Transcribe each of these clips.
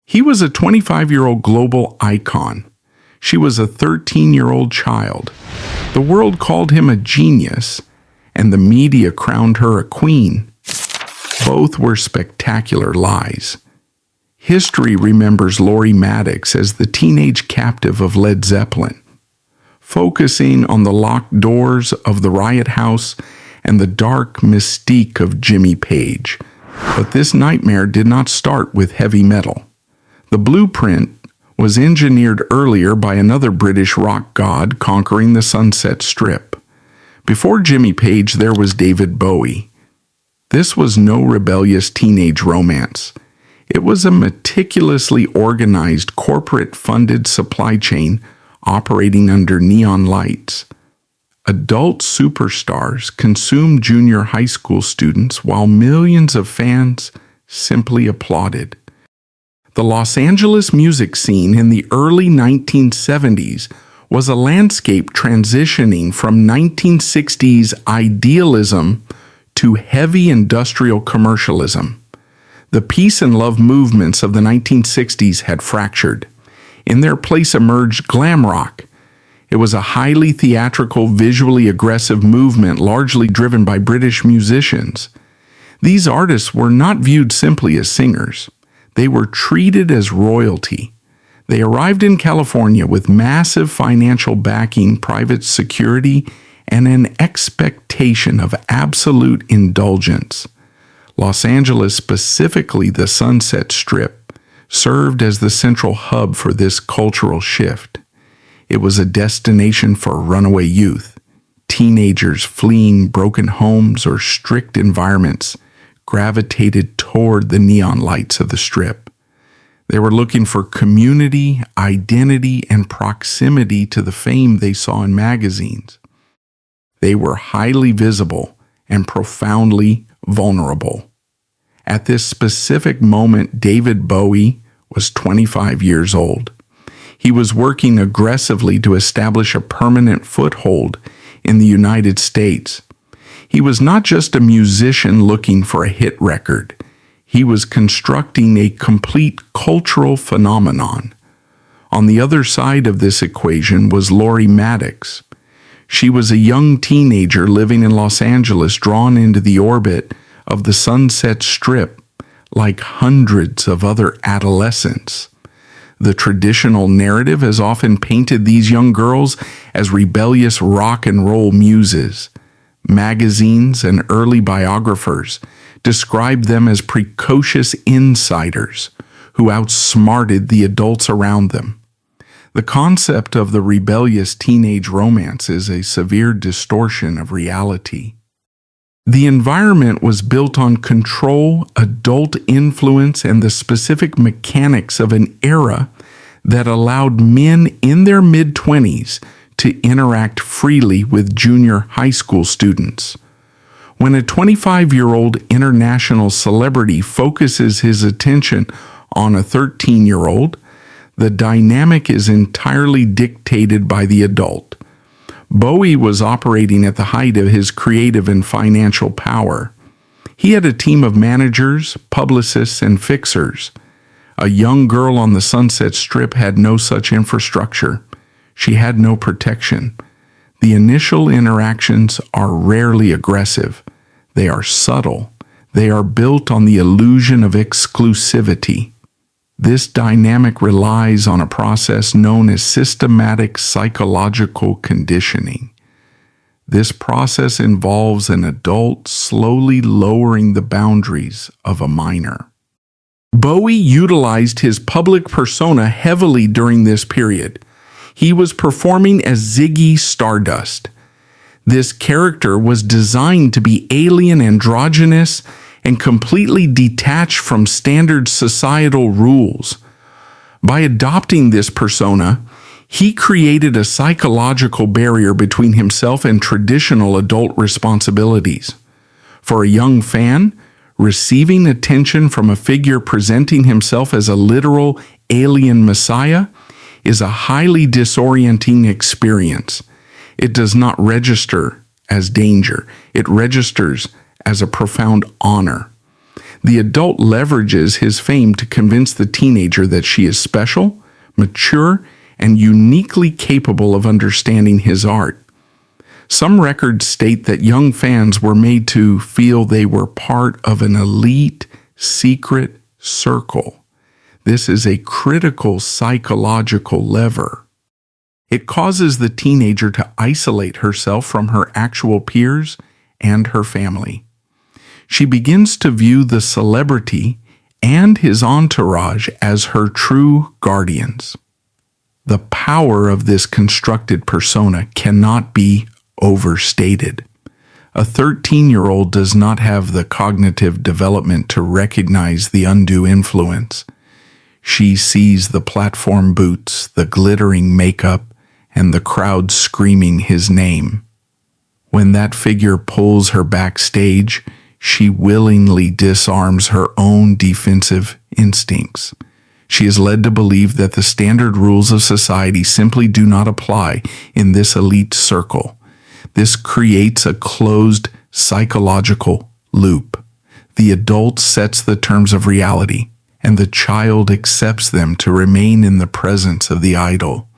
He was a 25-year-old global icon. She was a 13-year-old child. The world called him a genius, and the media crowned her a queen. Both were spectacular lies. History remembers Lori Maddox as the teenage captive of Led Zeppelin, focusing on the locked doors of the Riot House and the dark mystique of Jimmy Page. But this nightmare did not start with heavy metal. The blueprint was engineered earlier by another British rock god conquering the Sunset Strip. Before Jimmy Page, there was David Bowie. This was no rebellious teenage romance. It was a meticulously organized, corporate-funded supply chain operating under neon lights. Adult superstars consumed junior high school students while millions of fans simply applauded. The Los Angeles music scene in the early 1970s was a landscape transitioning from 1960s idealism to heavy industrial commercialism. The peace and love movements of the 1960s had fractured. In their place emerged glam rock. It was a highly theatrical, visually aggressive movement largely driven by British musicians. These artists were not viewed simply as singers. They were treated as royalty. They arrived in California with massive financial backing, private security, and an expectation of absolute indulgence. Los Angeles, specifically the Sunset Strip, served as the central hub for this cultural shift. It was a destination for runaway youth. Teenagers fleeing broken homes or strict environments gravitated toward the neon lights of the Strip. They were looking for community, identity, and proximity to the fame they saw in magazines. They were highly visible and profoundly vulnerable. At this specific moment, David Bowie was 25 years old. He was working aggressively to establish a permanent foothold in the United States. He was not just a musician looking for a hit record. He was constructing a complete cultural phenomenon. On the other side of this equation was Lori Maddox. She was a young teenager living in Los Angeles, drawn into the orbit of the Sunset Strip like hundreds of other adolescents. The traditional narrative has often painted these young girls as rebellious rock and roll muses. Magazines and early biographers described them as precocious insiders who outsmarted the adults around them. The concept of the rebellious teenage romance is a severe distortion of reality. The environment was built on control, adult influence, and the specific mechanics of an era that allowed men in their mid-20s to interact freely with junior high school students. When a 25-year-old international celebrity focuses his attention on a 13-year-old, the dynamic is entirely dictated by the adult. Bowie was operating at the height of his creative and financial power. He had a team of managers, publicists, and fixers. A young girl on the Sunset Strip had no such infrastructure. She had no protection. The initial interactions are rarely aggressive. They are subtle. They are built on the illusion of exclusivity. This dynamic relies on a process known as systematic psychological conditioning. This process involves an adult slowly lowering the boundaries of a minor. Bowie utilized his public persona heavily during this period. He was performing as Ziggy Stardust. This character was designed to be alien, androgynous, and completely detached from standard societal rules. By adopting this persona, he created a psychological barrier between himself and traditional adult responsibilities. For a young fan, receiving attention from a figure presenting himself as a literal alien messiah is a highly disorienting experience. It does not register as danger. It registers as a profound honor. The adult leverages his fame to convince the teenager that she is special, mature, and uniquely capable of understanding his art. Some records state that young fans were made to feel they were part of an elite, secret circle. This is a critical psychological lever. It causes the teenager to isolate herself from her actual peers and her family. She begins to view the celebrity and his entourage as her true guardians. The power of this constructed persona cannot be overstated. A 13-year-old does not have the cognitive development to recognize the undue influence. She sees the platform boots, the glittering makeup, and the crowd screaming his name. When that figure pulls her backstage, she willingly disarms her own defensive instincts. She is led to believe that the standard rules of society simply do not apply in this elite circle. This creates a closed psychological loop. The adult sets the terms of reality, and the child accepts them to remain in the presence of the idol.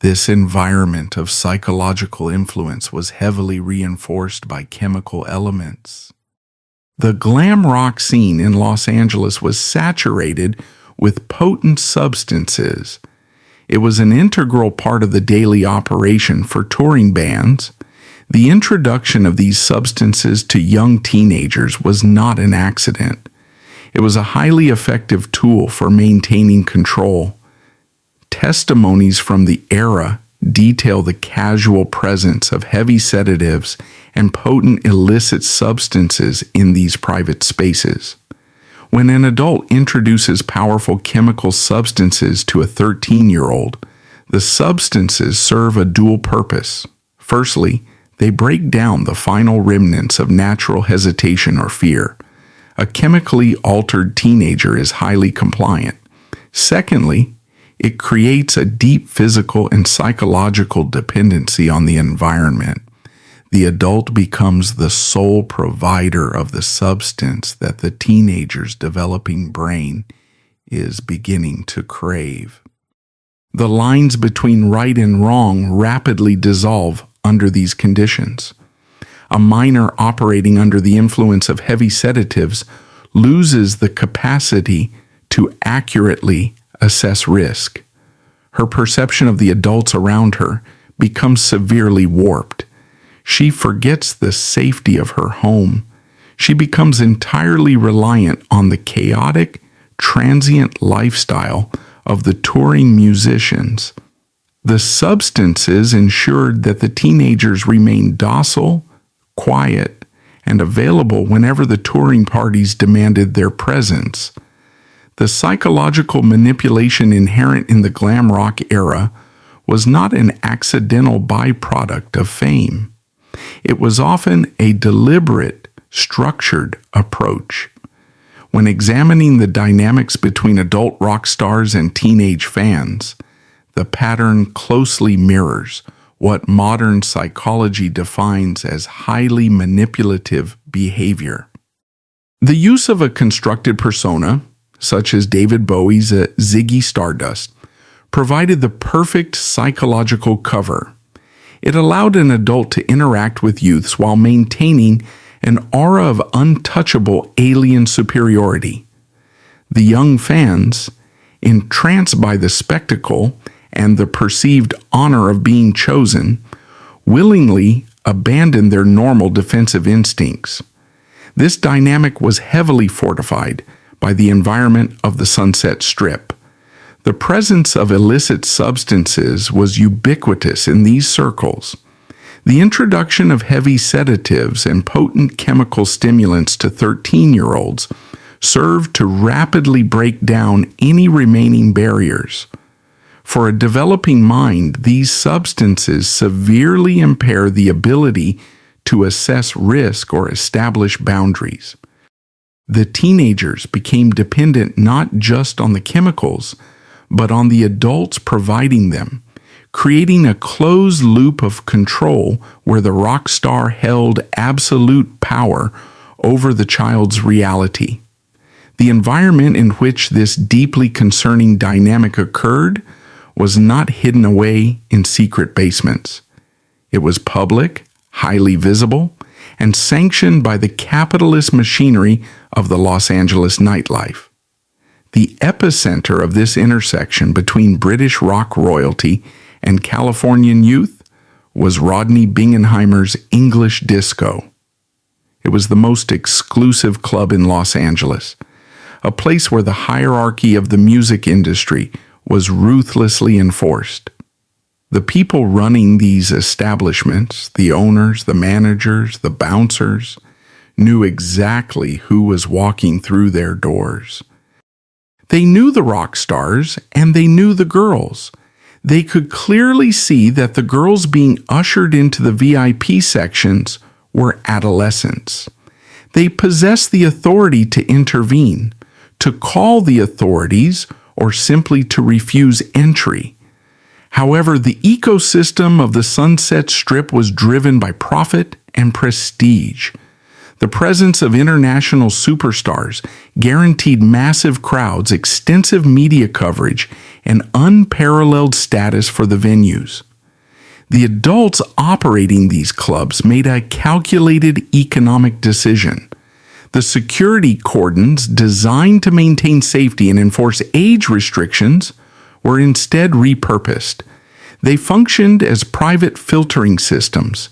This environment of psychological influence was heavily reinforced by chemical elements. The glam rock scene in Los Angeles was saturated with potent substances. It was an integral part of the daily operation for touring bands. The introduction of these substances to young teenagers was not an accident. It was a highly effective tool for maintaining control. Testimonies from the era detail the casual presence of heavy sedatives and potent illicit substances in these private spaces. When an adult introduces powerful chemical substances to a 13-year-old, the substances serve a dual purpose. Firstly, they break down the final remnants of natural hesitation or fear. A chemically altered teenager is highly compliant. Secondly, it creates a deep physical and psychological dependency on the environment. The adult becomes the sole provider of the substance that the teenager's developing brain is beginning to crave. The lines between right and wrong rapidly dissolve under these conditions. A minor operating under the influence of heavy sedatives loses the capacity to accurately assess risk. Her perception of the adults around her becomes severely warped. She forgets the safety of her home. She becomes entirely reliant on the chaotic, transient lifestyle of the touring musicians. The substances ensured that the teenagers remained docile, quiet, and available whenever the touring parties demanded their presence. The psychological manipulation inherent in the glam rock era was not an accidental byproduct of fame. It was often a deliberate, structured approach. When examining the dynamics between adult rock stars and teenage fans, the pattern closely mirrors what modern psychology defines as highly manipulative behavior. The use of a constructed persona, such as David Bowie's Ziggy Stardust, provided the perfect psychological cover. It allowed an adult to interact with youths while maintaining an aura of untouchable alien superiority. The young fans, entranced by the spectacle and the perceived honor of being chosen, willingly abandoned their normal defensive instincts. This dynamic was heavily fortified by the environment of the Sunset Strip. The presence of illicit substances was ubiquitous in these circles. The introduction of heavy sedatives and potent chemical stimulants to 13-year-olds served to rapidly break down any remaining barriers. For a developing mind, these substances severely impair the ability to assess risk or establish boundaries. The teenagers became dependent not just on the chemicals, but on the adults providing them, creating a closed loop of control where the rock star held absolute power over the child's reality. The environment in which this deeply concerning dynamic occurred was not hidden away in secret basements. It was public, highly visible, and sanctioned by the capitalist machinery of the Los Angeles nightlife. The epicenter of this intersection between British rock royalty and Californian youth was Rodney Bingenheimer's English Disco. It was the most exclusive club in Los Angeles, a place where the hierarchy of the music industry was ruthlessly enforced. The people running these establishments, the owners, the managers, the bouncers, knew exactly who was walking through their doors. They knew the rock stars and they knew the girls. They could clearly see that the girls being ushered into the VIP sections were adolescents. They possessed the authority to intervene, to call the authorities, or simply to refuse entry. However, the ecosystem of the Sunset Strip was driven by profit and prestige. The presence of international superstars guaranteed massive crowds, extensive media coverage, and unparalleled status for the venues. The adults operating these clubs made a calculated economic decision. The security cordons designed to maintain safety and enforce age restrictions were instead repurposed. They functioned as private filtering systems,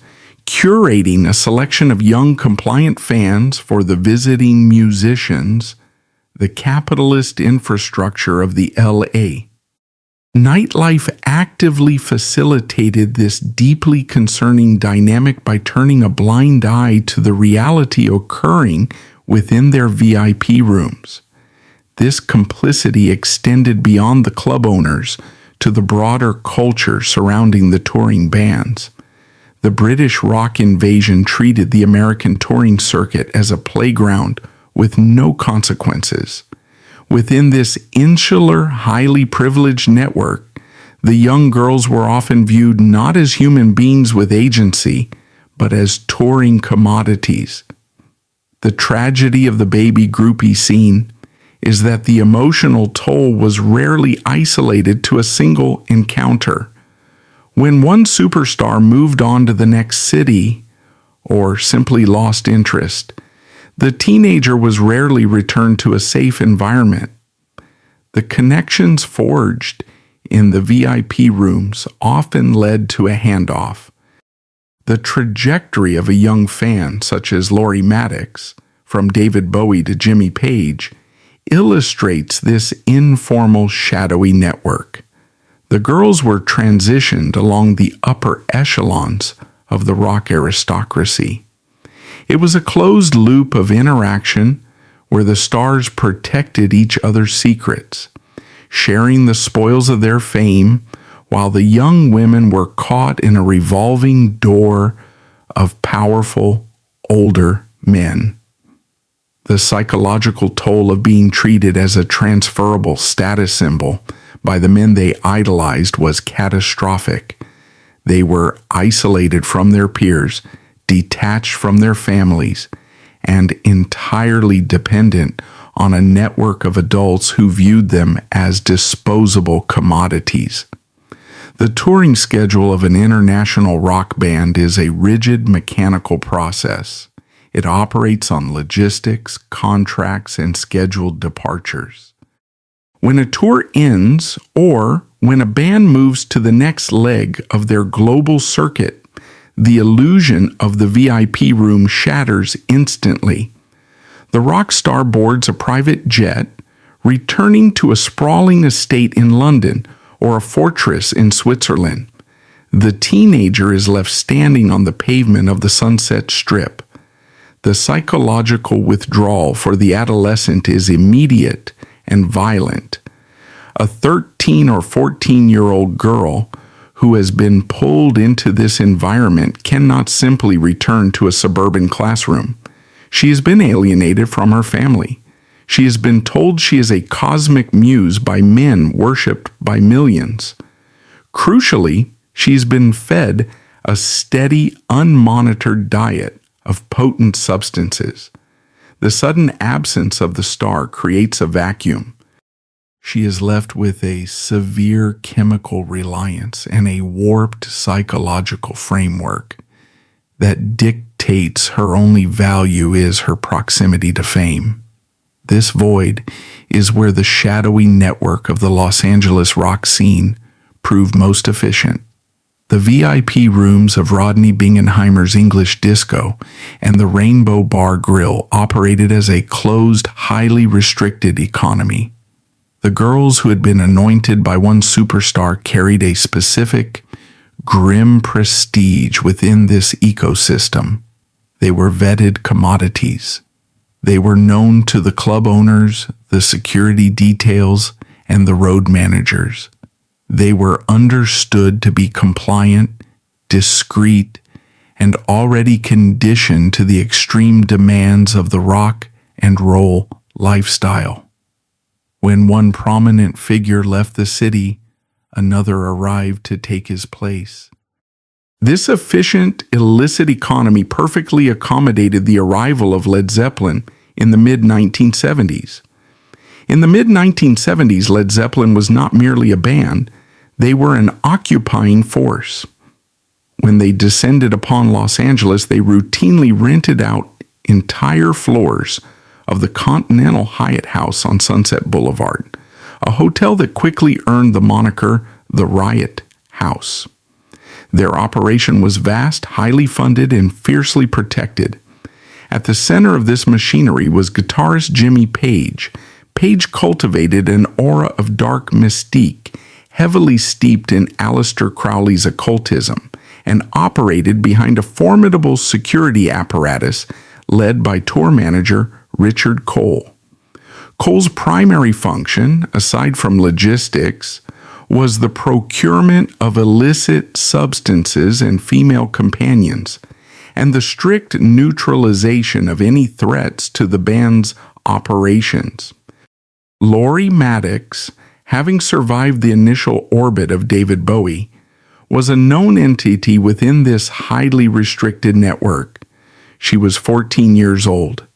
curating a selection of young compliant fans for the visiting musicians, the capitalist infrastructure of the LA. Nightlife actively facilitated this deeply concerning dynamic by turning a blind eye to the reality occurring within their VIP rooms. This complicity extended beyond the club owners to the broader culture surrounding the touring bands. The British rock invasion treated the American touring circuit as a playground with no consequences. Within this insular, highly privileged network, the young girls were often viewed not as human beings with agency, but as touring commodities. The tragedy of the baby groupie scene is that the emotional toll was rarely isolated to a single encounter. When one superstar moved on to the next city, or simply lost interest, the teenager was rarely returned to a safe environment. The connections forged in the VIP rooms often led to a handoff. The trajectory of a young fan, such as Lori Maddox, from David Bowie to Jimmy Page, illustrates this informal, shadowy network. The girls were transitioned along the upper echelons of the rock aristocracy. It was a closed loop of interaction where the stars protected each other's secrets, sharing the spoils of their fame, while the young women were caught in a revolving door of powerful, older men. The psychological toll of being treated as a transferable status symbol by the men they idolized was catastrophic. They were isolated from their peers, detached from their families, and entirely dependent on a network of adults who viewed them as disposable commodities. The touring schedule of an international rock band is a rigid mechanical process. It operates on logistics, contracts, and scheduled departures. When a tour ends, or when a band moves to the next leg of their global circuit, the illusion of the VIP room shatters instantly. The rock star boards a private jet, returning to a sprawling estate in London or a fortress in Switzerland. The teenager is left standing on the pavement of the Sunset Strip. The psychological withdrawal for the adolescent is immediate and violent. A 13 or 14-year-old girl who has been pulled into this environment cannot simply return to a suburban classroom. She has been alienated from her family. She has been told she is a cosmic muse by men worshipped by millions. Crucially, she's been fed a steady, unmonitored diet of potent substances. The sudden absence of the star creates a vacuum. She is left with a severe chemical reliance and a warped psychological framework that dictates her only value is her proximity to fame. This void is where the shadowy network of the Los Angeles rock scene proved most efficient. The VIP rooms of Rodney Bingenheimer's English Disco and the Rainbow Bar Grill operated as a closed, highly restricted economy. The girls who had been anointed by one superstar carried a specific, grim prestige within this ecosystem. They were vetted commodities. They were known to the club owners, the security details, and the road managers. They were understood to be compliant, discreet, and already conditioned to the extreme demands of the rock and roll lifestyle. When one prominent figure left the city, another arrived to take his place. This efficient, illicit economy perfectly accommodated the arrival of Led Zeppelin in the mid-1970s. In the mid-1970s, Led Zeppelin was not merely a band, they were an occupying force. When they descended upon Los Angeles, they routinely rented out entire floors of the Continental Hyatt House on Sunset Boulevard, a hotel that quickly earned the moniker the Riot House. Their operation was vast, highly funded, and fiercely protected. At the center of this machinery was guitarist Jimmy Page. Page cultivated an aura of dark mystique, heavily steeped in Aleister Crowley's occultism, and operated behind a formidable security apparatus led by tour manager Richard Cole. Cole's primary function, aside from logistics, was the procurement of illicit substances and female companions, and the strict neutralization of any threats to the band's operations. Lori Maddox, having survived the initial orbit of David Bowie, was a known entity within this highly restricted network. She was 14 years old.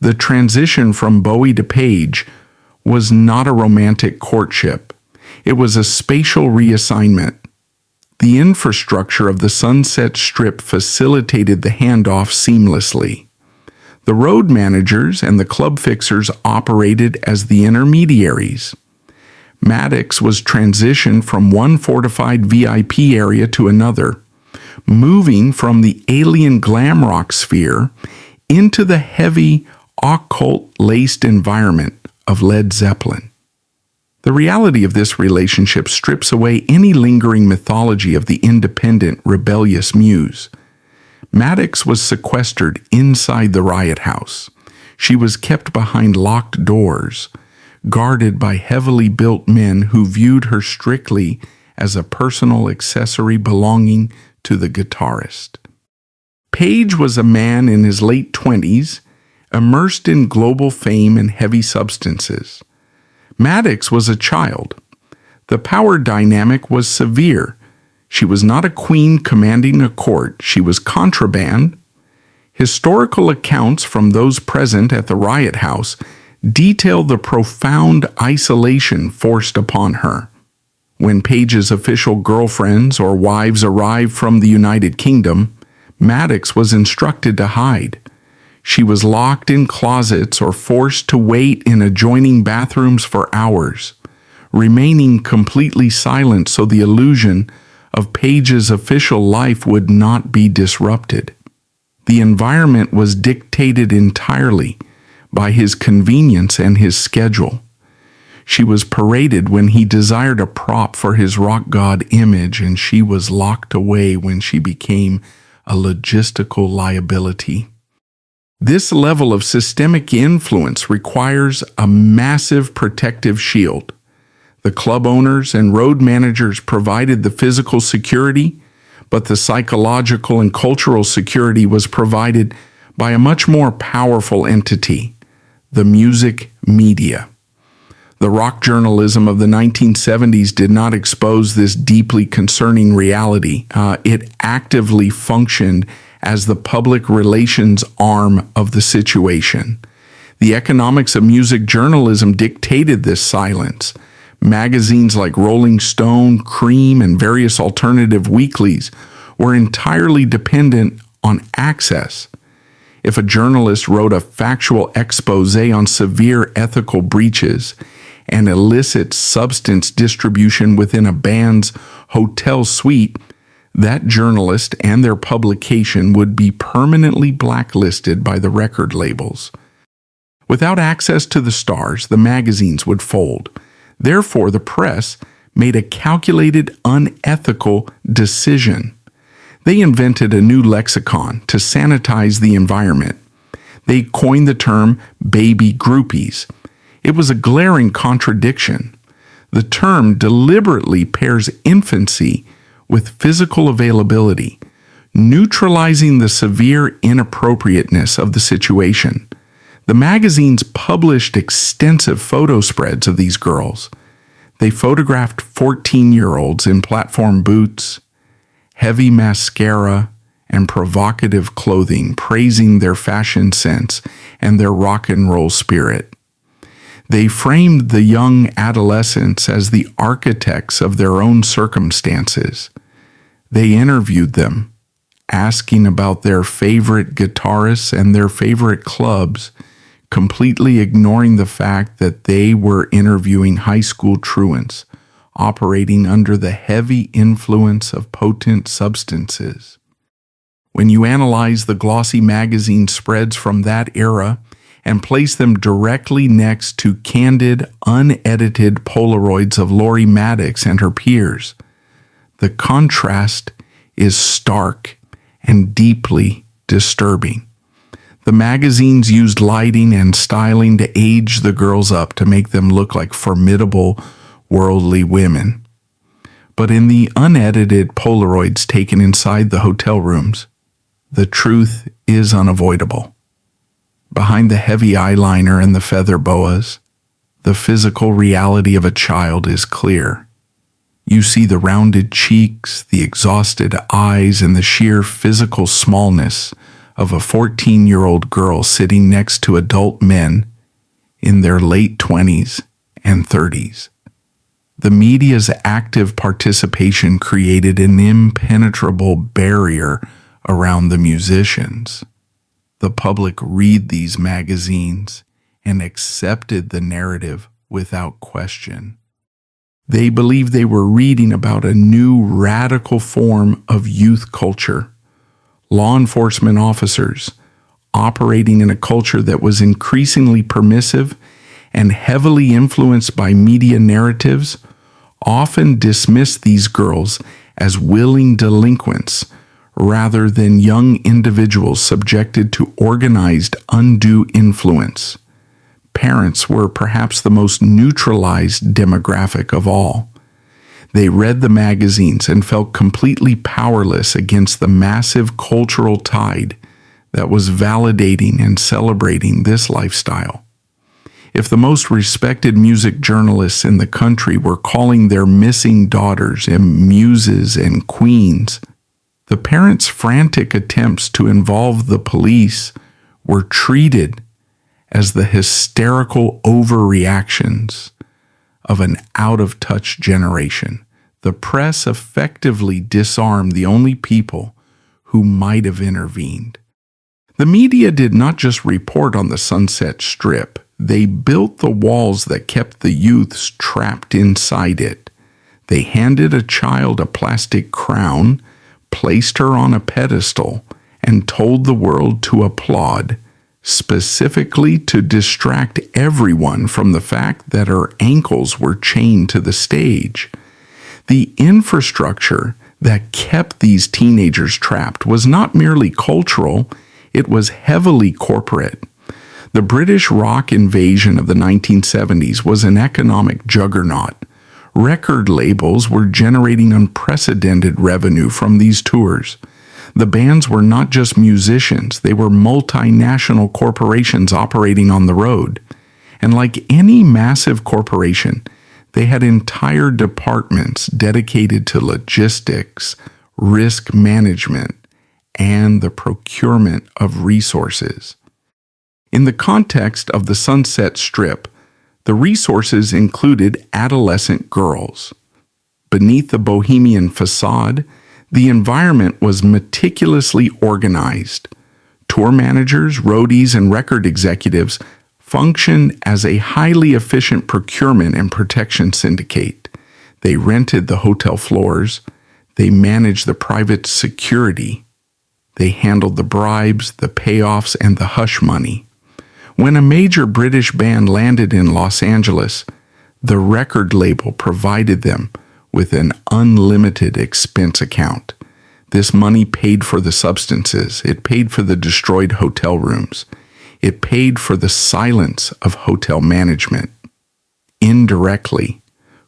The transition from Bowie to Page was not a romantic courtship. It was a spatial reassignment. The infrastructure of the Sunset Strip facilitated the handoff seamlessly. The road managers and the club fixers operated as the intermediaries. Maddox was transitioned from one fortified VIP area to another, moving from the alien glam rock sphere into the heavy, occult-laced environment of Led Zeppelin. The reality of this relationship strips away any lingering mythology of the independent, rebellious muse. Maddox was sequestered inside the Riot House. She was kept behind locked doors, guarded by heavily built men who viewed her strictly as a personal accessory belonging to the guitarist. Page was a man in his late 20s, immersed in global fame and heavy substances. Maddox was a child. The power dynamic was severe. She was not a queen commanding a court. She was contraband. Historical accounts from those present at the Riot House detail the profound isolation forced upon her. When Page's official girlfriends or wives arrived from the United Kingdom, Maddox was instructed to hide. She was locked in closets or forced to wait in adjoining bathrooms for hours, remaining completely silent so the illusion of Page's official life would not be disrupted. The environment was dictated entirely by his convenience and his schedule. She was paraded when he desired a prop for his rock god image, and she was locked away when she became a logistical liability. This level of systemic influence requires a massive protective shield. The club owners and road managers provided the physical security, but the psychological and cultural security was provided by a much more powerful entity, the music media. The rock journalism of the 1970s did not expose this deeply concerning reality. It actively functioned as the public relations arm of the situation. The economics of music journalism dictated this silence. Magazines like Rolling Stone, Cream, and various alternative weeklies were entirely dependent on access. If a journalist wrote a factual expose on severe ethical breaches and illicit substance distribution within a band's hotel suite, that journalist and their publication would be permanently blacklisted by the record labels. Without access to the stars, the magazines would fold. Therefore, the press made a calculated, unethical decision. They invented a new lexicon to sanitize the environment. They coined the term Baby Groupies. It was a glaring contradiction. The term deliberately pairs infancy with physical availability, neutralizing the severe inappropriateness of the situation. The magazines published extensive photo spreads of these girls. They photographed 14-year-olds in platform boots, heavy mascara, and provocative clothing, praising their fashion sense and their rock and roll spirit. They framed the young adolescents as the architects of their own circumstances. They interviewed them, asking about their favorite guitarists and their favorite clubs, completely ignoring the fact that they were interviewing high school truants operating under the heavy influence of potent substances. When you analyze the glossy magazine spreads from that era and place them directly next to candid, unedited Polaroids of Lori Maddox and her peers, the contrast is stark and deeply disturbing. The magazines used lighting and styling to age the girls up to make them look like formidable, worldly women. But in the unedited Polaroids taken inside the hotel rooms, the truth is unavoidable. Behind the heavy eyeliner and the feather boas, the physical reality of a child is clear. You see the rounded cheeks, the exhausted eyes, and the sheer physical smallness of a 14-year-old girl sitting next to adult men in their late 20s and 30s. The media's active participation created an impenetrable barrier around the musicians. The public read these magazines and accepted the narrative without question. They believed they were reading about a new radical form of youth culture. Law enforcement officers, operating in a culture that was increasingly permissive and heavily influenced by media narratives, often dismissed these girls as willing delinquents rather than young individuals subjected to organized undue influence. Parents were perhaps the most neutralized demographic of all. They read the magazines and felt completely powerless against the massive cultural tide that was validating and celebrating this lifestyle. If the most respected music journalists in the country were calling their missing daughters muses and queens, the parents' frantic attempts to involve the police were treated as the hysterical overreactions of an out-of-touch generation. The press effectively disarmed the only people who might have intervened. The media did not just report on the Sunset Strip. They built the walls that kept the youths trapped inside it. They handed a child a plastic crown, placed her on a pedestal, and told the world to applaud, specifically to distract everyone from the fact that her ankles were chained to the stage. The infrastructure that kept these teenagers trapped was not merely cultural, it was heavily corporate. The British rock invasion of the 1970s was an economic juggernaut. Record labels were generating unprecedented revenue from these tours. The bands were not just musicians, they were multinational corporations operating on the road. And like any massive corporation, they had entire departments dedicated to logistics, risk management, and the procurement of resources. In the context of the Sunset Strip, the resources included adolescent girls. Beneath the bohemian facade, the environment was meticulously organized. Tour managers, roadies, and record executives functioned as a highly efficient procurement and protection syndicate. They rented the hotel floors. They managed the private security. They handled the bribes, the payoffs, and the hush money. When a major British band landed in Los Angeles, the record label provided them with an unlimited expense account. This money paid for the substances. It paid for the destroyed hotel rooms. It paid for the silence of hotel management. Indirectly,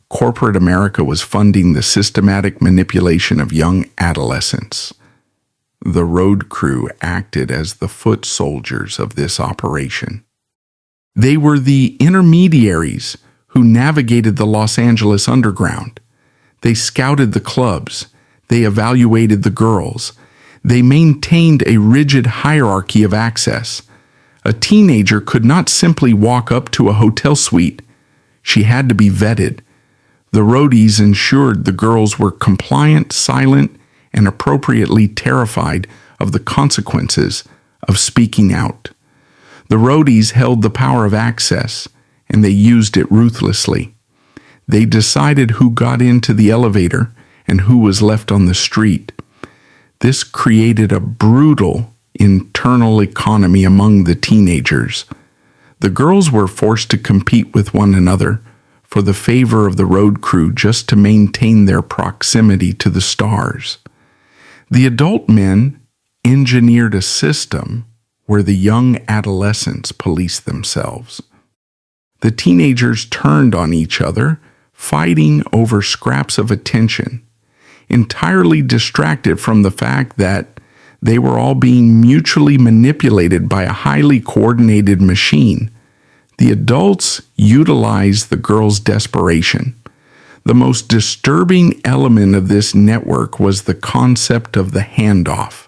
corporate America was funding the systematic manipulation of young adolescents. The road crew acted as the foot soldiers of this operation. They were the intermediaries who navigated the Los Angeles underground. They scouted the clubs. They evaluated the girls. They maintained a rigid hierarchy of access. A teenager could not simply walk up to a hotel suite. She had to be vetted. The roadies ensured the girls were compliant, silent, and appropriately terrified of the consequences of speaking out. The roadies held the power of access, and they used it ruthlessly. They decided who got into the elevator and who was left on the street. This created a brutal internal economy among the teenagers. The girls were forced to compete with one another for the favor of the road crew just to maintain their proximity to the stars. The adult men engineered a system where the young adolescents policed themselves. The teenagers turned on each other, fighting over scraps of attention, entirely distracted from the fact that they were all being mutually manipulated by a highly coordinated machine. The adults utilized the girls' desperation. The most disturbing element of this network was the concept of the handoff.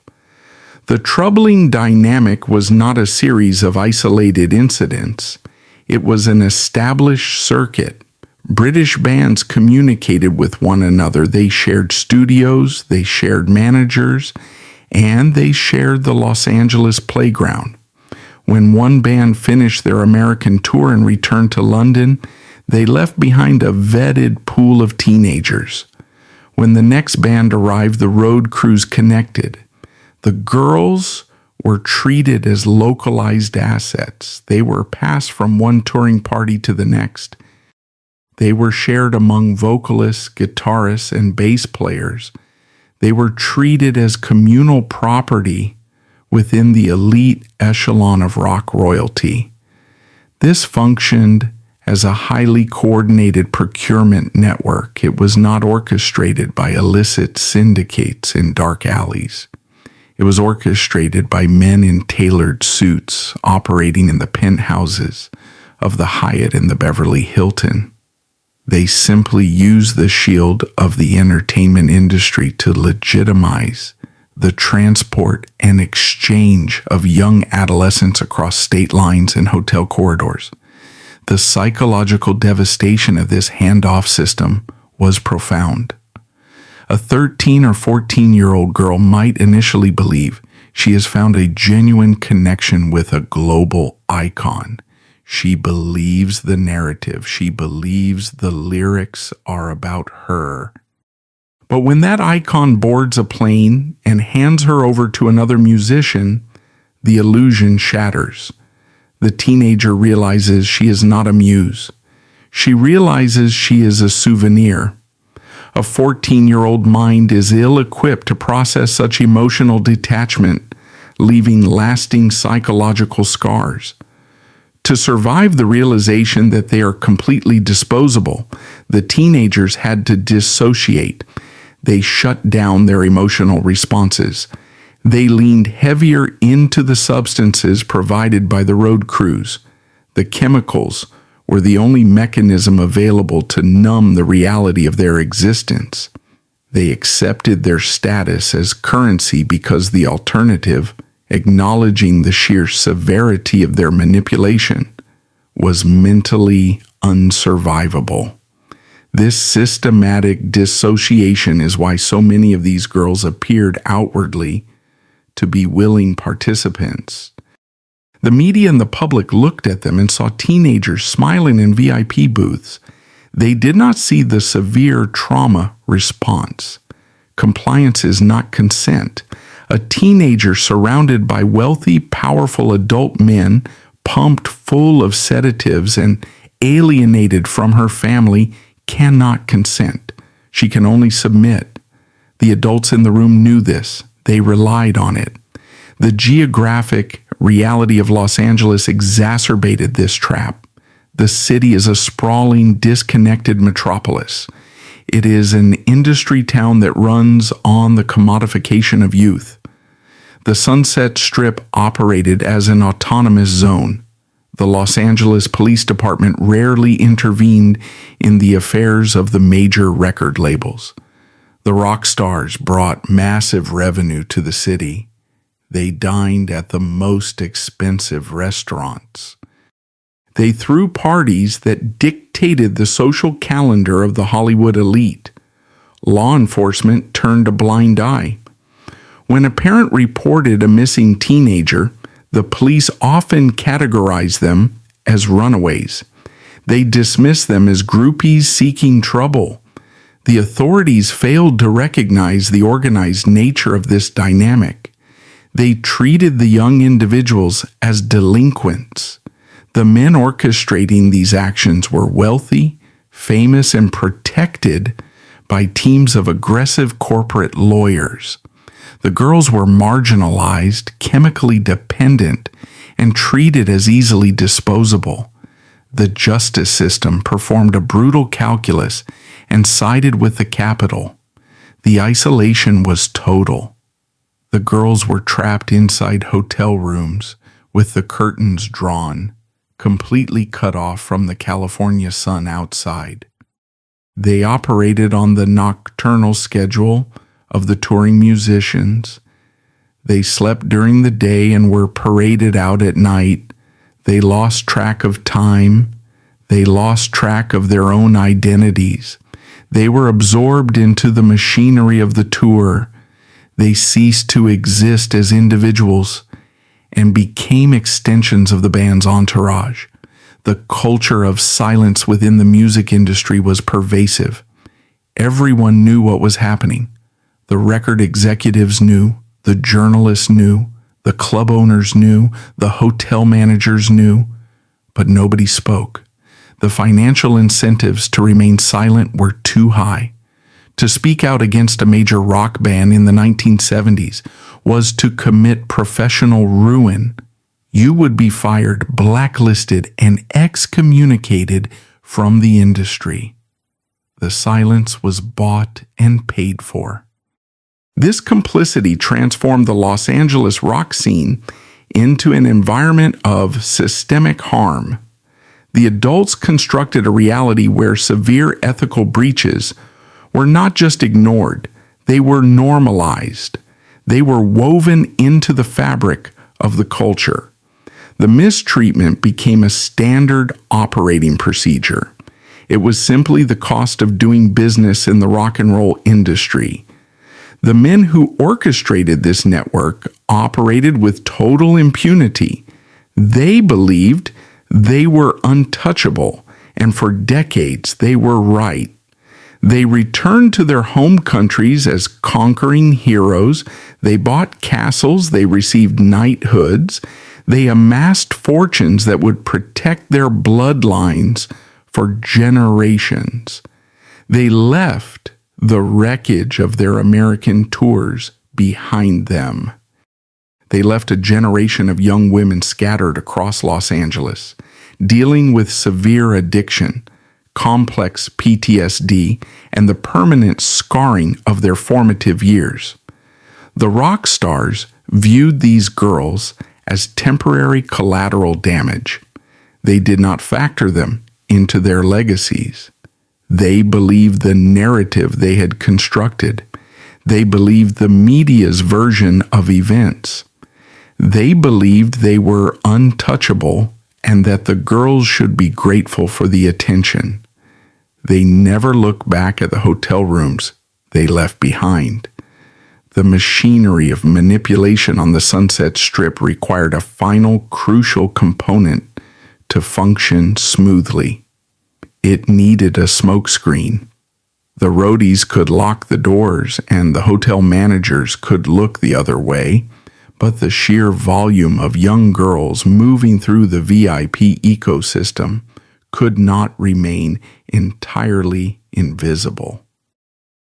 The troubling dynamic was not a series of isolated incidents. It was an established circuit. British bands communicated with one another. They shared studios, they shared managers, and they shared the Los Angeles playground. When one band finished their American tour and returned to London, they left behind a vetted pool of teenagers. When the next band arrived, the road crews connected. The girls were treated as localized assets. They were passed from one touring party to the next. They were shared among vocalists, guitarists, and bass players. They were treated as communal property within the elite echelon of rock royalty. This functioned as a highly coordinated procurement network. It was not orchestrated by illicit syndicates in dark alleys. It was orchestrated by men in tailored suits operating in the penthouses of the Hyatt and the Beverly Hilton. They simply used the shield of the entertainment industry to legitimize the transport and exchange of young adolescents across state lines and hotel corridors. The psychological devastation of this handoff system was profound. A 13 or 14-year-old girl might initially believe she has found a genuine connection with a global icon. She believes the narrative. She believes the lyrics are about her. But when that icon boards a plane and hands her over to another musician, the illusion shatters. The teenager realizes she is not a muse. She realizes she is a souvenir. A 14-year-old mind is ill-equipped to process such emotional detachment, leaving lasting psychological scars. To survive the realization that they are completely disposable, the teenagers had to dissociate. They shut down their emotional responses. They leaned heavier into the substances provided by the road crews. The chemicals were the only mechanism available to numb the reality of their existence. They accepted their status as currency because the alternative, acknowledging the sheer severity of their manipulation, was mentally unsurvivable. This systematic dissociation is why so many of these girls appeared outwardly to be willing participants. The media and the public looked at them and saw teenagers smiling in VIP booths. They did not see the severe trauma response. Compliance is not consent. A teenager surrounded by wealthy, powerful adult men, pumped full of sedatives and alienated from her family, cannot consent. She can only submit. The adults in the room knew this. They relied on it. The geographic reality of Los Angeles exacerbated this trap. The city is a sprawling, disconnected metropolis. It is an industry town that runs on the commodification of youth. The Sunset Strip operated as an autonomous zone. The Los Angeles Police Department rarely intervened in the affairs of the major record labels. The rock stars brought massive revenue to the city. They dined at the most expensive restaurants. They threw parties that dictated the social calendar of the Hollywood elite. Law enforcement turned a blind eye. When a parent reported a missing teenager, the police often categorized them as runaways. They dismissed them as groupies seeking trouble. The authorities failed to recognize the organized nature of this dynamic. They treated the young individuals as delinquents. The men orchestrating these actions were wealthy, famous, and protected by teams of aggressive corporate lawyers. The girls were marginalized, chemically dependent, and treated as easily disposable. The justice system performed a brutal calculus and sided with the capital. The isolation was total. The girls were trapped inside hotel rooms with the curtains drawn, completely cut off from the California sun outside. They operated on the nocturnal schedule of the touring musicians. They slept during the day and were paraded out at night. They lost track of time. They lost track of their own identities. They were absorbed into the machinery of the tour. They ceased to exist as individuals and became extensions of the band's entourage. The culture of silence within the music industry was pervasive. Everyone knew what was happening. The record executives knew, the journalists knew, the club owners knew, the hotel managers knew, but nobody spoke. The financial incentives to remain silent were too high. To speak out against a major rock band in the 1970s was to commit professional ruin. You would be fired, blacklisted, and excommunicated from the industry. The silence was bought and paid for. This complicity transformed the Los Angeles rock scene into an environment of systemic harm. The adults constructed a reality where severe ethical breaches were not just ignored, they were normalized. They were woven into the fabric of the culture. The mistreatment became a standard operating procedure. It was simply the cost of doing business in the rock and roll industry. The men who orchestrated this network operated with total impunity. They believed they were untouchable, and for decades they were right. They returned to their home countries as conquering heroes. They bought castles. They received knighthoods. They amassed fortunes that would protect their bloodlines for generations. They left the wreckage of their American tours behind them. They left a generation of young women scattered across Los Angeles, dealing with severe addiction, complex PTSD, and the permanent scarring of their formative years. The rock stars viewed these girls as temporary collateral damage. They did not factor them into their legacies. They believed the narrative they had constructed. They believed the media's version of events. They believed they were untouchable and that the girls should be grateful for the attention. They never looked back at the hotel rooms they left behind. The machinery of manipulation on the Sunset Strip required a final crucial component to function smoothly. It needed a smokescreen. The roadies could lock the doors and the hotel managers could look the other way, but the sheer volume of young girls moving through the VIP ecosystem could not remain entirely invisible.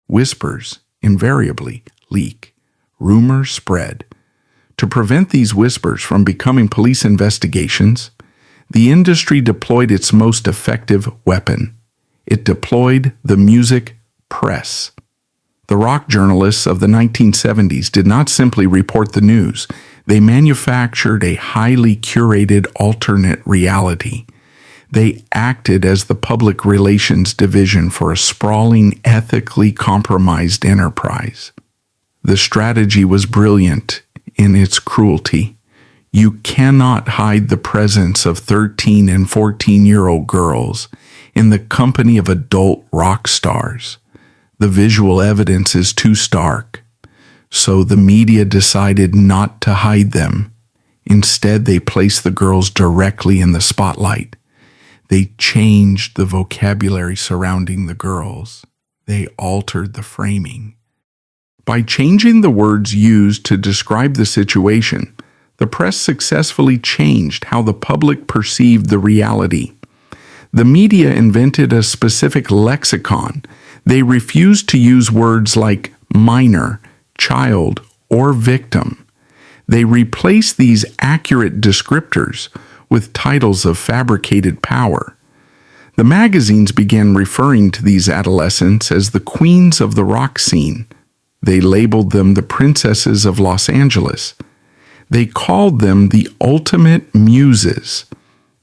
Whispers invariably leak. Rumors spread. To prevent these whispers from becoming police investigations, the industry deployed its most effective weapon. It deployed the music press. The rock journalists of the 1970s did not simply report the news. They manufactured a highly curated alternate reality. They acted as the public relations division for a sprawling, ethically compromised enterprise. The strategy was brilliant in its cruelty. You cannot hide the presence of 13 and 14-year-old girls in the company of adult rock stars. The visual evidence is too stark. So the media decided not to hide them. Instead, they placed the girls directly in the spotlight. They changed the vocabulary surrounding the girls. They altered the framing. By changing the words used to describe the situation, the press successfully changed how the public perceived the reality. The media invented a specific lexicon. They refused to use words like minor, child, or victim. They replaced these accurate descriptors with titles of fabricated power. The magazines began referring to these adolescents as the queens of the rock scene. They labeled them the princesses of Los Angeles. They called them the ultimate muses.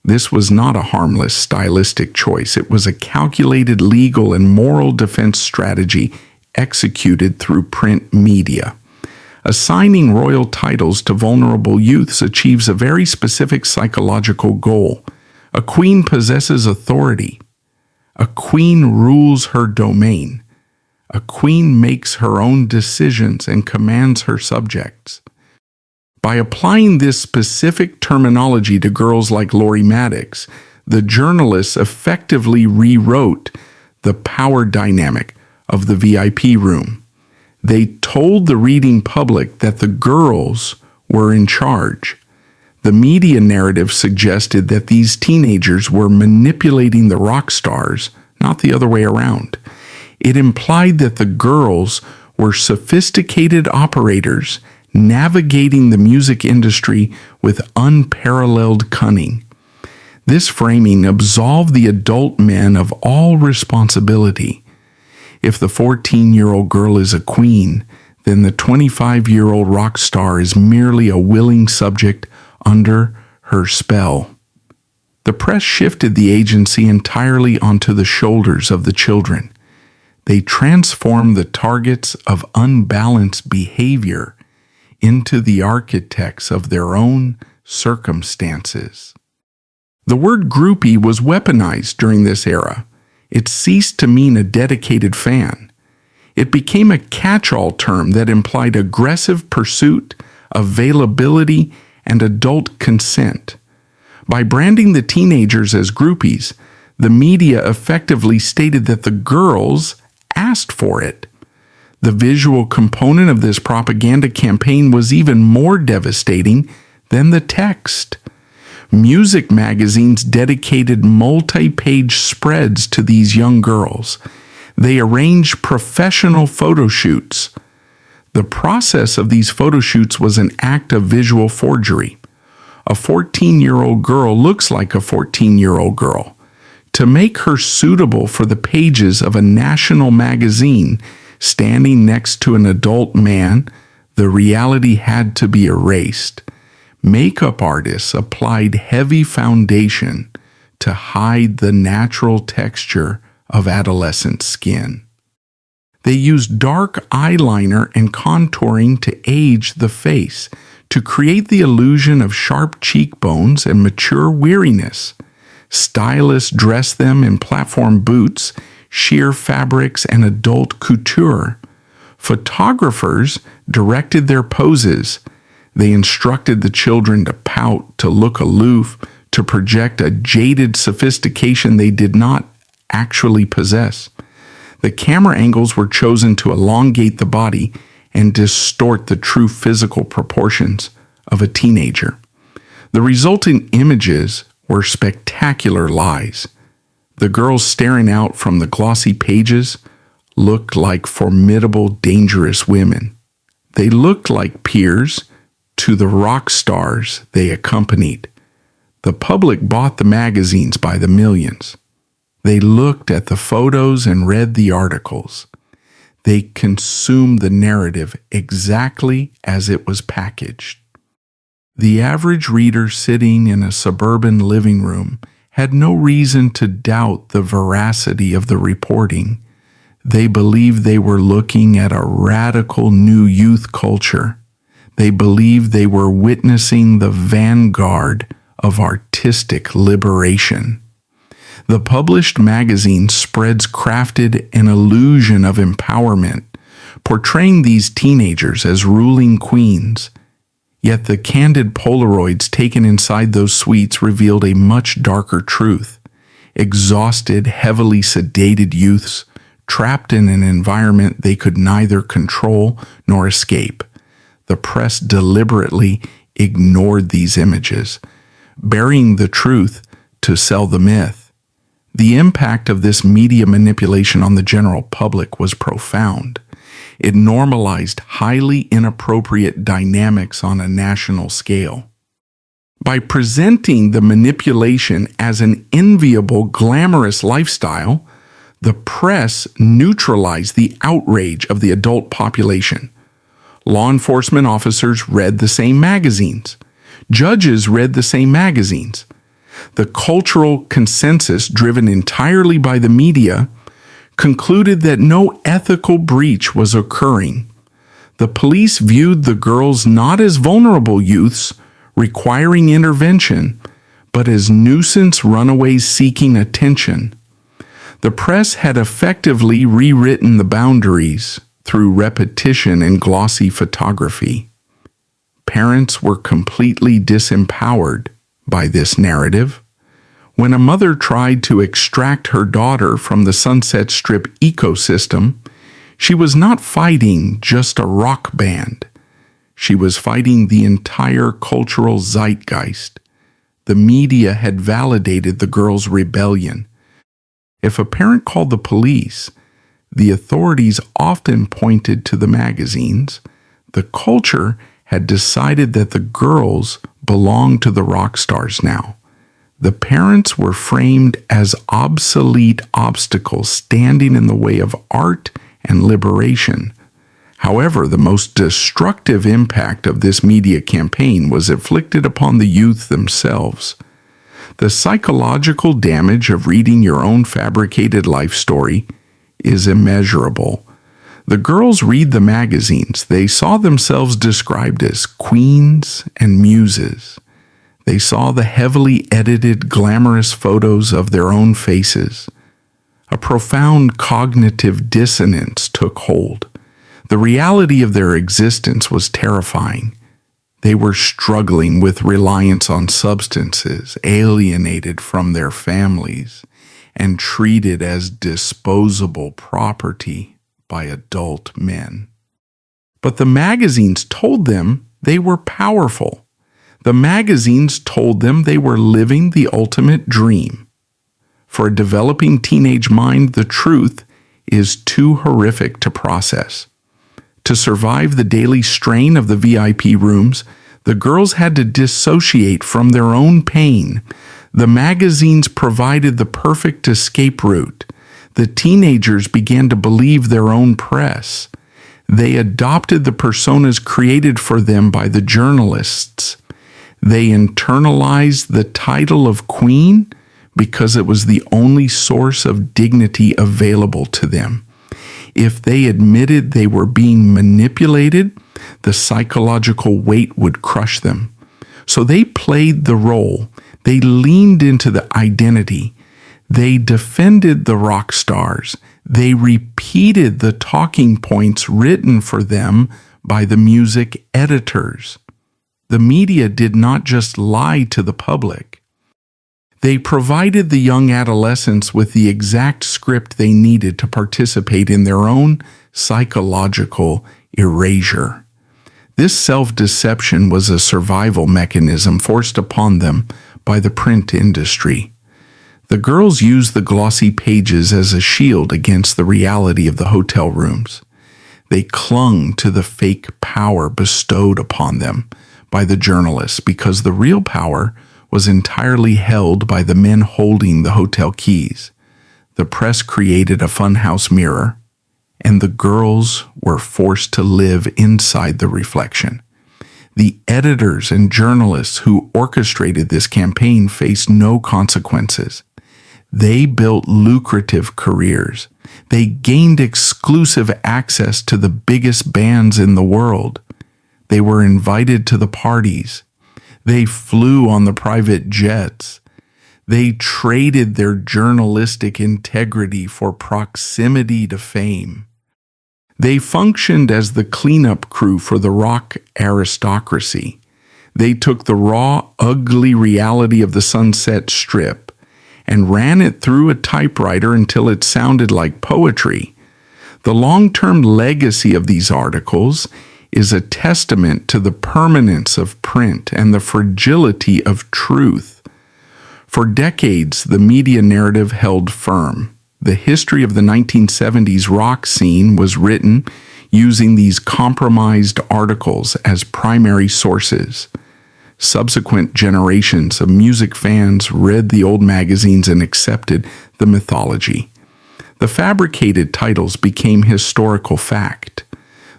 This was not a harmless stylistic choice. It was a calculated legal and moral defense strategy executed through print media. Assigning royal titles to vulnerable youths achieves a very specific psychological goal. A queen possesses authority. A queen rules her domain. A queen makes her own decisions and commands her subjects. By applying this specific terminology to girls like Lori Maddox, the journalists effectively rewrote the power dynamic of the VIP room. They told the reading public that the girls were in charge. The media narrative suggested that these teenagers were manipulating the rock stars, not the other way around. It implied that the girls were sophisticated operators navigating the music industry with unparalleled cunning. This framing absolved the adult men of all responsibility. If the 14-year-old girl is a queen, then the 25-year-old rock star is merely a willing subject under her spell. The press shifted the agency entirely onto the shoulders of the children. They transformed the targets of unbalanced behavior into the architects of their own circumstances. The word groupie was weaponized during this era. It ceased to mean a dedicated fan. It became a catch-all term that implied aggressive pursuit, availability, and adult consent. By branding the teenagers as groupies, the media effectively stated that the girls asked for it. The visual component of this propaganda campaign was even more devastating than the text. Music magazines dedicated multi-page spreads to these young girls. They arranged professional photo shoots. The process of these photo shoots was an act of visual forgery. A 14-year-old girl looks like a 14-year-old girl. To make her suitable for the pages of a national magazine, standing next to an adult man, the reality had to be erased. Makeup artists applied heavy foundation to hide the natural texture of adolescent skin. They used dark eyeliner and contouring to age the face, to create the illusion of sharp cheekbones and mature weariness. Stylists dressed them in platform boots, sheer fabrics, and adult couture. Photographers directed their poses. They instructed the children to pout, to look aloof, to project a jaded sophistication they did not actually possess. The camera angles were chosen to elongate the body and distort the true physical proportions of a teenager. The resulting images were spectacular lies. The girls staring out from the glossy pages looked like formidable, dangerous women. They looked like peers to the rock stars they accompanied. The public bought the magazines by the millions. They looked at the photos and read the articles. They consumed the narrative exactly as it was packaged. The average reader sitting in a suburban living room had no reason to doubt the veracity of the reporting. They believed they were looking at a radical new youth culture. They believed they were witnessing the vanguard of artistic liberation. The published magazine spreads crafted an illusion of empowerment, portraying these teenagers as ruling queens. Yet the candid Polaroids taken inside those suites revealed a much darker truth. Exhausted, heavily sedated youths, trapped in an environment they could neither control nor escape. The press deliberately ignored these images, burying the truth to sell the myth. The impact of this media manipulation on the general public was profound. It normalized highly inappropriate dynamics on a national scale. By presenting the manipulation as an enviable, glamorous lifestyle, the press neutralized the outrage of the adult population. Law enforcement officers read the same magazines. Judges read the same magazines. The cultural consensus, driven entirely by the media, concluded that no ethical breach was occurring. The police viewed the girls not as vulnerable youths requiring intervention, but as nuisance runaways seeking attention. The press had effectively rewritten the boundaries through repetition and glossy photography. Parents were completely disempowered by this narrative. When a mother tried to extract her daughter from the Sunset Strip ecosystem, she was not fighting just a rock band. She was fighting the entire cultural zeitgeist. The media had validated the girl's rebellion. If a parent called the police, the authorities often pointed to the magazines. The culture had decided that the girls belonged to the rock stars now. The parents were framed as obsolete obstacles standing in the way of art and liberation. However, the most destructive impact of this media campaign was inflicted upon the youth themselves. The psychological damage of reading your own fabricated life story is immeasurable. The girls read the magazines. They saw themselves described as queens and muses. They saw the heavily edited, glamorous photos of their own faces. A profound cognitive dissonance took hold. The reality of their existence was terrifying. They were struggling with reliance on substances, alienated from their families, and treated as disposable property by adult men. But the magazines told them they were powerful. The magazines told them they were living the ultimate dream. For a developing teenage mind, the truth is too horrific to process. To survive the daily strain of the VIP rooms, the girls had to dissociate from their own pain. The magazines provided the perfect escape route. The teenagers began to believe their own press. They adopted the personas created for them by the journalists. They internalized the title of queen because it was the only source of dignity available to them. If they admitted they were being manipulated, the psychological weight would crush them. So they played the role. They leaned into the identity. They defended the rock stars. They repeated the talking points written for them by the music editors. The media did not just lie to the public. They provided the young adolescents with the exact script they needed to participate in their own psychological erasure. This self-deception was a survival mechanism forced upon them by the print industry. The girls used the glossy pages as a shield against the reality of the hotel rooms. They clung to the fake power bestowed upon them by the journalists because the real power was entirely held by the men holding the hotel keys. The press created a funhouse mirror, and the girls were forced to live inside the reflection. The editors and journalists who orchestrated this campaign faced no consequences. They built lucrative careers. They gained exclusive access to the biggest bands in the world. They were invited to the parties. They flew on the private jets. They traded their journalistic integrity for proximity to fame. They functioned as the cleanup crew for the rock aristocracy. They took the raw, ugly reality of the Sunset Strip and ran it through a typewriter until it sounded like poetry. The long-term legacy of these articles is a testament to the permanence of print and the fragility of truth. For decades, the media narrative held firm. The history of the 1970s rock scene was written using these compromised articles as primary sources. Subsequent generations of music fans read the old magazines and accepted the mythology. The fabricated titles became historical fact.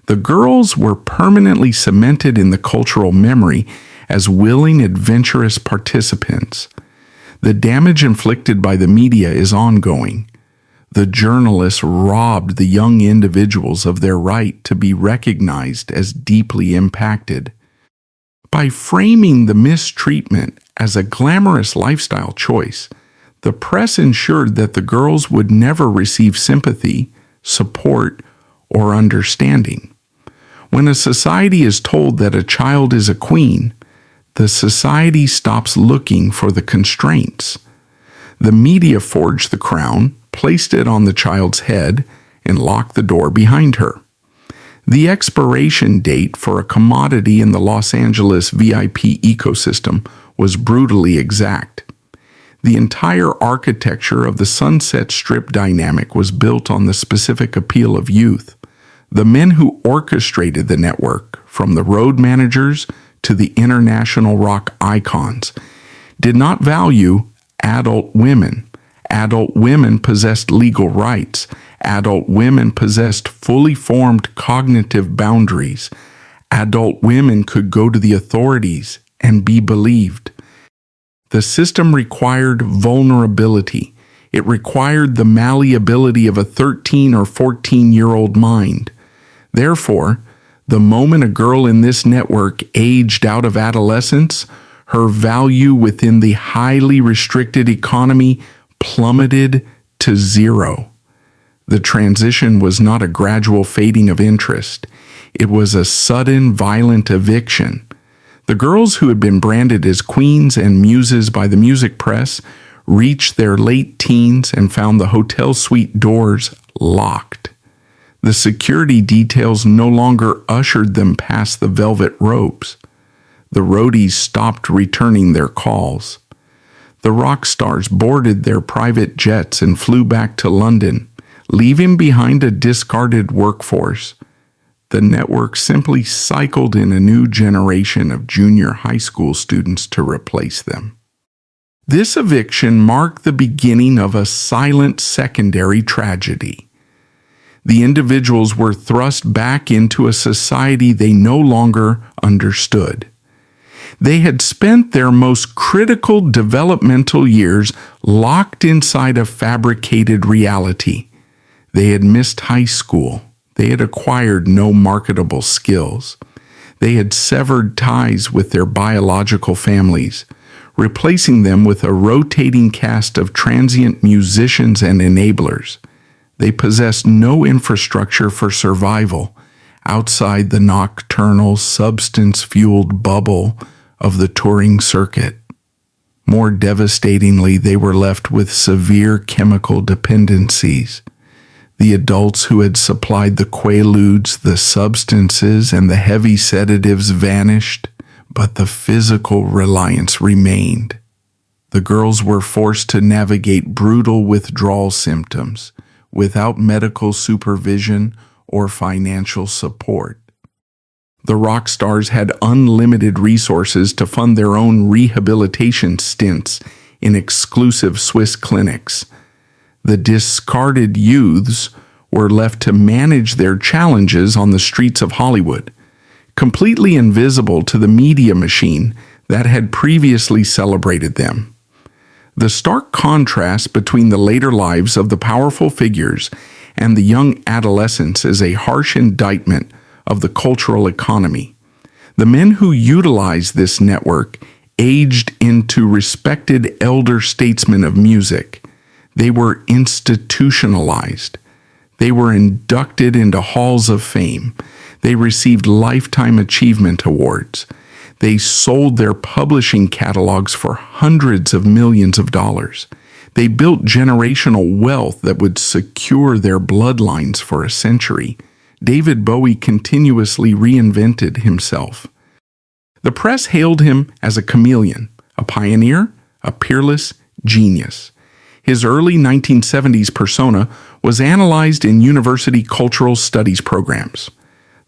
The girls were permanently cemented in the cultural memory as willing, adventurous participants. The damage inflicted by the media is ongoing. The journalists robbed the young individuals of their right to be recognized as deeply impacted. By framing the mistreatment as a glamorous lifestyle choice, the press ensured that the girls would never receive sympathy, support, or understanding. When a society is told that a child is a queen, the society stops looking for the constraints. The media forged the crown, placed it on the child's head, and locked the door behind her. The expiration date for a commodity in the Los Angeles VIP ecosystem was brutally exact. The entire architecture of the Sunset Strip dynamic was built on the specific appeal of youth. The men who orchestrated the network, from the road managers to the international rock icons, did not value adult women. Adult women possessed legal rights. Adult women possessed fully formed cognitive boundaries. Adult women could go to the authorities and be believed. The system required vulnerability. It required the malleability of a 13 or 14-year-old mind. Therefore, the moment a girl in this network aged out of adolescence, her value within the highly restricted economy plummeted to zero. The transition was not a gradual fading of interest. It was a sudden, violent eviction. The girls who had been branded as queens and muses by the music press reached their late teens and found the hotel suite doors locked. The security details no longer ushered them past the velvet ropes. The roadies stopped returning their calls. The rock stars boarded their private jets and flew back to London, leaving behind a discarded workforce. The network simply cycled in a new generation of junior high school students to replace them. This eviction marked the beginning of a silent secondary tragedy. The individuals were thrust back into a society they no longer understood. They had spent their most critical developmental years locked inside a fabricated reality. They had missed high school. They had acquired no marketable skills. They had severed ties with their biological families, replacing them with a rotating cast of transient musicians and enablers. They possessed no infrastructure for survival outside the nocturnal, substance-fueled bubble of the touring circuit. More devastatingly, they were left with severe chemical dependencies. The adults who had supplied the quaaludes, the substances, and the heavy sedatives vanished, but the physical reliance remained. The girls were forced to navigate brutal withdrawal symptoms without medical supervision or financial support. The rock stars had unlimited resources to fund their own rehabilitation stints in exclusive Swiss clinics. The discarded youths were left to manage their challenges on the streets of Hollywood, completely invisible to the media machine that had previously celebrated them. The stark contrast between the later lives of the powerful figures and the young adolescents is a harsh indictment of the cultural economy. The men who utilized this network aged into respected elder statesmen of music. They were institutionalized. They were inducted into halls of fame. They received lifetime achievement awards. They sold their publishing catalogs for hundreds of millions of dollars. They built generational wealth that would secure their bloodlines for a century. David Bowie continuously reinvented himself. The press hailed him as a chameleon, a pioneer, a peerless genius. His early 1970s persona was analyzed in university cultural studies programs.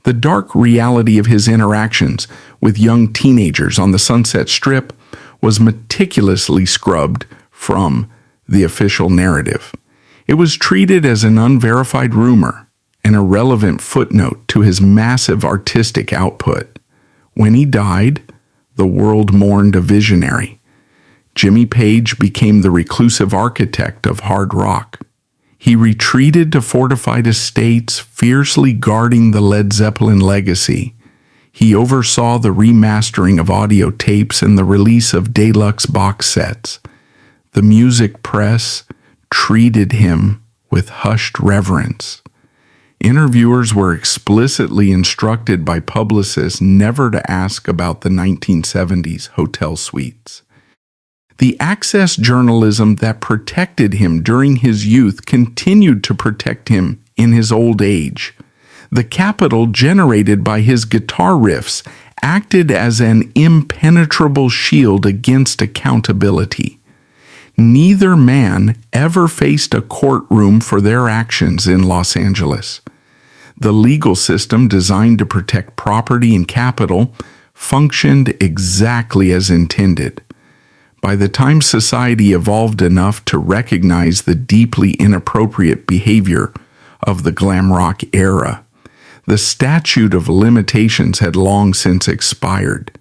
The dark reality of his interactions with young teenagers on the Sunset Strip was meticulously scrubbed from the official narrative. It was treated as an unverified rumor, an irrelevant footnote to his massive artistic output. When he died, the world mourned a visionary. Jimmy Page became the reclusive architect of hard rock. He retreated to fortified estates, fiercely guarding the Led Zeppelin legacy. He oversaw the remastering of audio tapes and the release of deluxe box sets. The music press treated him with hushed reverence. Interviewers were explicitly instructed by publicists never to ask about the 1970s hotel suites. The access journalism that protected him during his youth continued to protect him in his old age. The capital generated by his guitar riffs acted as an impenetrable shield against accountability. Neither man ever faced a courtroom for their actions in Los Angeles. The legal system designed to protect property and capital functioned exactly as intended. By the time society evolved enough to recognize the deeply inappropriate behavior of the glam rock era, the statute of limitations had long since expired.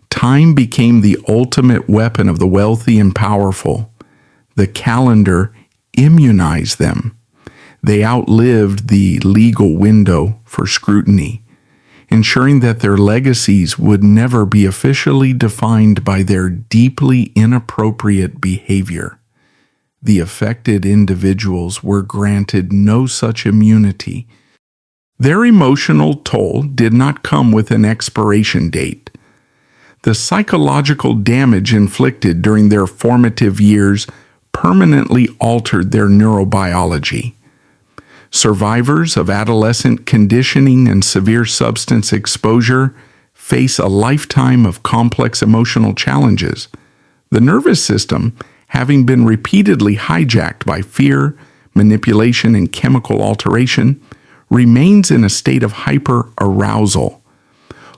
Time became the ultimate weapon of the wealthy and powerful. The calendar immunized them. They outlived the legal window for scrutiny, ensuring that their legacies would never be officially defined by their deeply inappropriate behavior. The affected individuals were granted no such immunity. Their emotional toll did not come with an expiration date. The psychological damage inflicted during their formative years permanently altered their neurobiology. Survivors of adolescent conditioning and severe substance exposure face a lifetime of complex emotional challenges. The nervous system, having been repeatedly hijacked by fear, manipulation, and chemical alteration, remains in a state of hyper-arousal.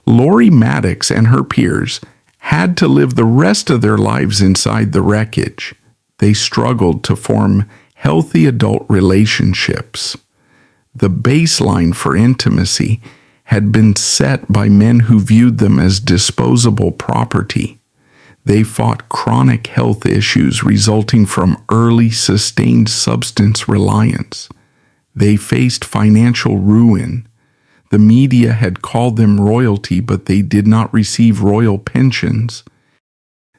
Lori Maddox and her peers had to live the rest of their lives inside the wreckage. They struggled to form healthy adult relationships. The baseline for intimacy had been set by men who viewed them as disposable property. They fought chronic health issues resulting from early sustained substance reliance. They faced financial ruin. The media had called them royalty, but they did not receive royal pensions.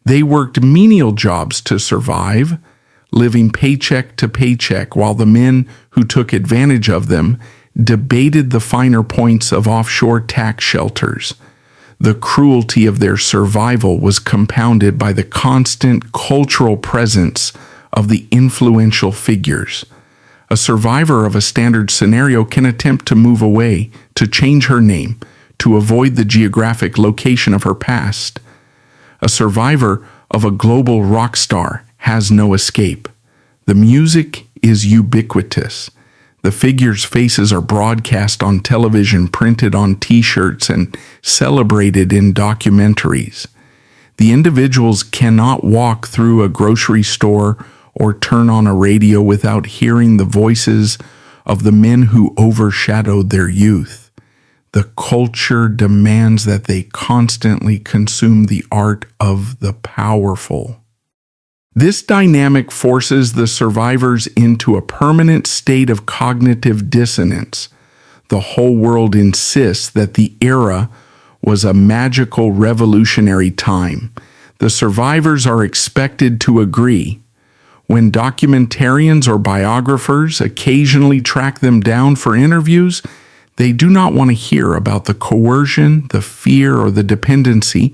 They worked menial jobs to survive, living paycheck to paycheck, while the men who took advantage of them debated the finer points of offshore tax shelters. The cruelty of their survival was compounded by the constant cultural presence of the influential figures. A survivor of a standard scenario can attempt to move away, to change her name, to avoid the geographic location of her past. A survivor of a global rock star has no escape. The music is ubiquitous. The figures' faces are broadcast on television, printed on t-shirts, and celebrated in documentaries. The individuals cannot walk through a grocery store or turn on a radio without hearing the voices of the men who overshadowed their youth. The culture demands that they constantly consume the art of the powerful. This dynamic forces the survivors into a permanent state of cognitive dissonance. The whole world insists that the era was a magical revolutionary time. The survivors are expected to agree. When documentarians or biographers occasionally track them down for interviews, they do not want to hear about the coercion, the fear, or the dependency.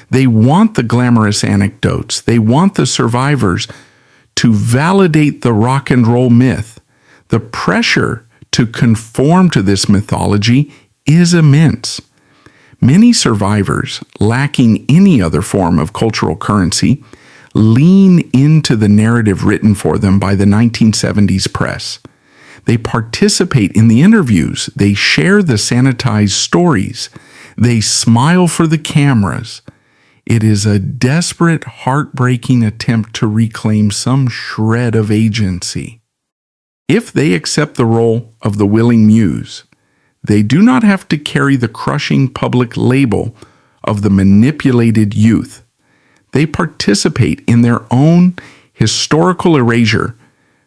They want the glamorous anecdotes. They want the survivors to validate the rock and roll myth. The pressure to conform to this mythology is immense. Many survivors, lacking any other form of cultural currency, lean into the narrative written for them by the 1970s press. They participate in the interviews. They share the sanitized stories. They smile for the cameras. It is a desperate, heartbreaking attempt to reclaim some shred of agency. If they accept the role of the willing muse, they do not have to carry the crushing public label of the manipulated youth. They participate in their own historical erasure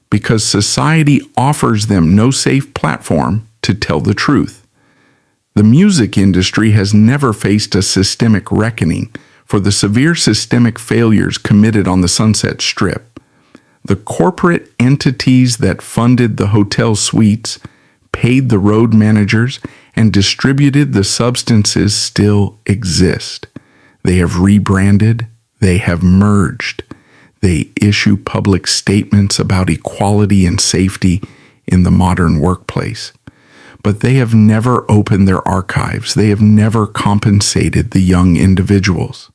because society offers them no safe platform to tell the truth. The music industry has never faced a systemic reckoning for the severe systemic failures committed on the Sunset Strip. The corporate entities that funded the hotel suites, paid the road managers, and distributed the substances still exist. They have rebranded. They have merged. They issue public statements about equality and safety in the modern workplace. But they have never opened their archives. They have never compensated the young individuals.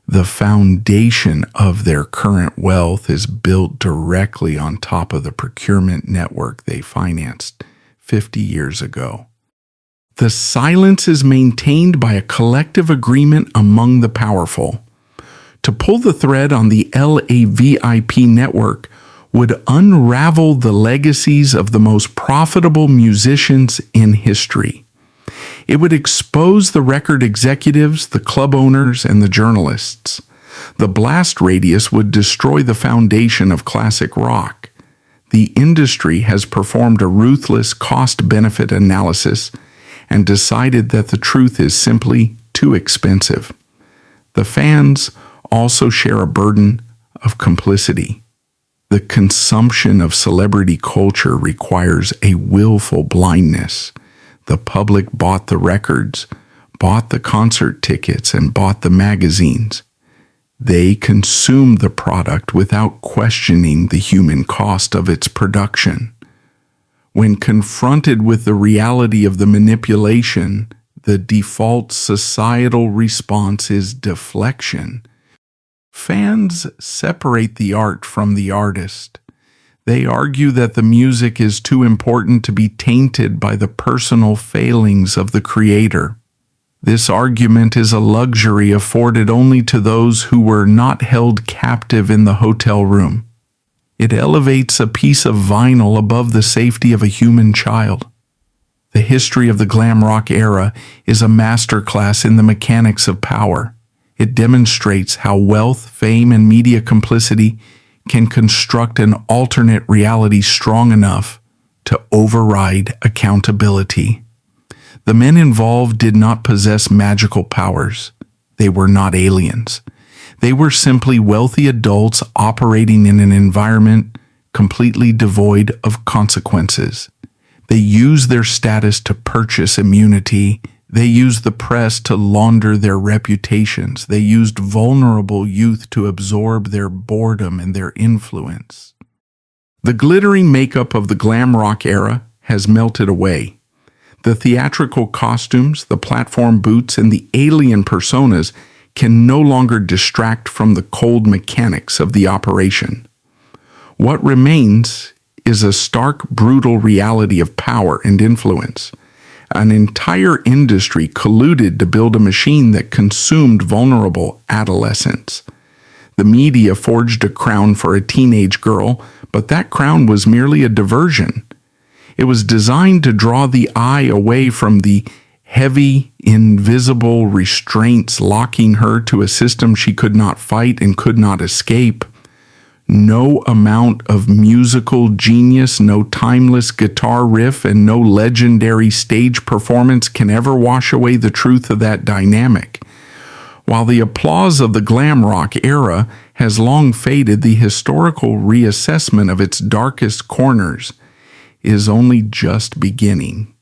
The foundation of their current wealth is built directly on top of the procurement network they financed 50 years ago. The silence is maintained by a collective agreement among the powerful. To pull the thread on the LAVIP network would unravel the legacies of the most profitable musicians in history. It would expose the record executives, the club owners, and the journalists. The blast radius would destroy the foundation of classic rock. The industry has performed a ruthless cost-benefit analysis and decided that the truth is simply too expensive. The fans also share a burden of complicity. The consumption of celebrity culture requires a willful blindness. The public bought the records, bought the concert tickets, and bought the magazines. They consumed the product without questioning the human cost of its production. When confronted with the reality of the manipulation, the default societal response is deflection. Fans separate the art from the artist. They argue that the music is too important to be tainted by the personal failings of the creator. This argument is a luxury afforded only to those who were not held captive in the hotel room. It elevates a piece of vinyl above the safety of a human child. The history of the glam rock era is a masterclass in the mechanics of power. It demonstrates how wealth, fame, and media complicity can construct an alternate reality strong enough to override accountability. The men involved did not possess magical powers. They were not aliens. They were simply wealthy adults operating in an environment completely devoid of consequences. They used their status to purchase immunity. They used the press to launder their reputations. They used vulnerable youth to absorb their boredom and their influence. The glittering makeup of the glam rock era has melted away. The theatrical costumes, the platform boots, and the alien personas can no longer distract from the cold mechanics of the operation. What remains is a stark, brutal reality of power and influence. An entire industry colluded to build a machine that consumed vulnerable adolescents. The media forged a crown for a teenage girl, but that crown was merely a diversion. It was designed to draw the eye away from the heavy, invisible restraints locking her to a system she could not fight and could not escape. No amount of musical genius, no timeless guitar riff, and no legendary stage performance can ever wash away the truth of that dynamic. While the applause of the glam rock era has long faded, the historical reassessment of its darkest corners is only just beginning.